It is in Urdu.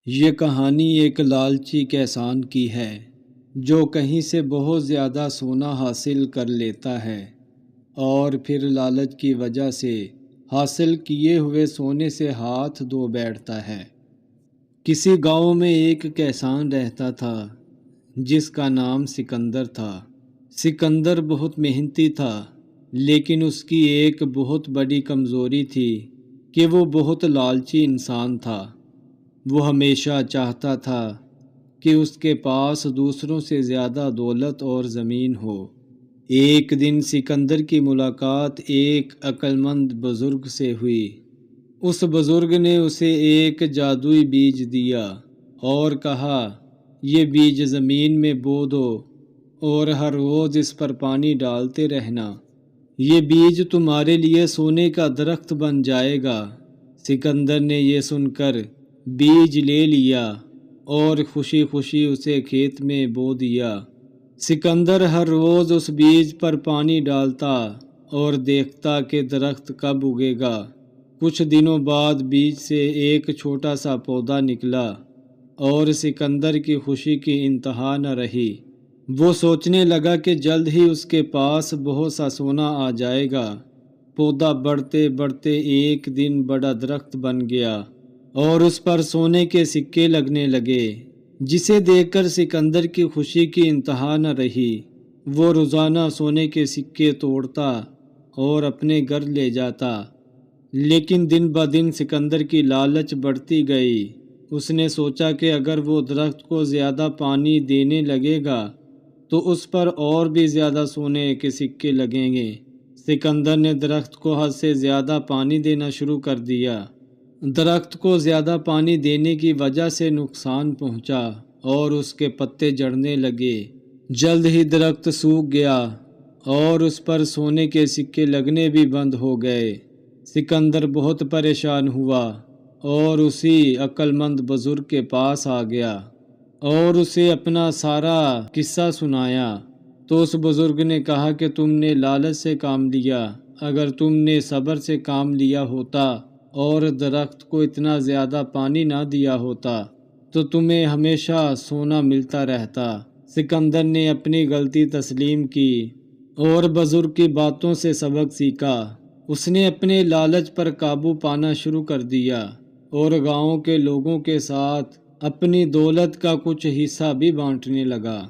یہ کہانی ایک لالچی کسان کی ہے جو کہیں سے بہت زیادہ سونا حاصل کر لیتا ہے اور پھر لالچ کی وجہ سے حاصل کیے ہوئے سونے سے ہاتھ دھو بیٹھتا ہے۔ کسی گاؤں میں ایک کسان رہتا تھا جس کا نام سکندر تھا۔ سکندر بہت محنتی تھا، لیکن اس کی ایک بہت بڑی کمزوری تھی کہ وہ بہت لالچی انسان تھا۔ وہ ہمیشہ چاہتا تھا کہ اس کے پاس دوسروں سے زیادہ دولت اور زمین ہو۔ ایک دن سکندر کی ملاقات ایک عقل مند بزرگ سے ہوئی۔ اس بزرگ نے اسے ایک جادوئی بیج دیا اور کہا، یہ بیج زمین میں بو دو اور ہر روز اس پر پانی ڈالتے رہنا۔ یہ بیج تمہارے لیے سونے کا درخت بن جائے گا۔ سکندر نے یہ سن کر بیج لے لیا اور خوشی خوشی اسے کھیت میں بو دیا۔ سکندر ہر روز اس بیج پر پانی ڈالتا اور دیکھتا کہ درخت کب اگے گا۔ کچھ دنوں بعد بیج سے ایک چھوٹا سا پودا نکلا اور سکندر کی خوشی کی انتہا نہ رہی۔ وہ سوچنے لگا کہ جلد ہی اس کے پاس بہت سا سونا آ جائے گا۔ پودا بڑھتے بڑھتے ایک دن بڑا درخت بن گیا اور اس پر سونے کے سکے لگنے لگے، جسے دیکھ کر سکندر کی خوشی کی انتہا نہ رہی۔ وہ روزانہ سونے کے سکے توڑتا اور اپنے گھر لے جاتا، لیکن دن بدن سکندر کی لالچ بڑھتی گئی۔ اس نے سوچا کہ اگر وہ درخت کو زیادہ پانی دینے لگے گا تو اس پر اور بھی زیادہ سونے کے سکے لگیں گے۔ سکندر نے درخت کو حد سے زیادہ پانی دینا شروع کر دیا۔ درخت کو زیادہ پانی دینے کی وجہ سے نقصان پہنچا اور اس کے پتے جھڑنے لگے۔ جلد ہی درخت سوکھ گیا اور اس پر سونے کے سکے لگنے بھی بند ہو گئے۔ سکندر بہت پریشان ہوا اور اسی عقل مند بزرگ کے پاس آ گیا اور اسے اپنا سارا قصہ سنایا۔ تو اس بزرگ نے کہا کہ تم نے لالچ سے کام لیا۔ اگر تم نے صبر سے کام لیا ہوتا اور درخت کو اتنا زیادہ پانی نہ دیا ہوتا تو تمہیں ہمیشہ سونا ملتا رہتا۔ سکندر نے اپنی غلطی تسلیم کی اور بزرگ کی باتوں سے سبق سیکھا۔ اس نے اپنے لالچ پر قابو پانا شروع کر دیا اور گاؤں کے لوگوں کے ساتھ اپنی دولت کا کچھ حصہ بھی بانٹنے لگا۔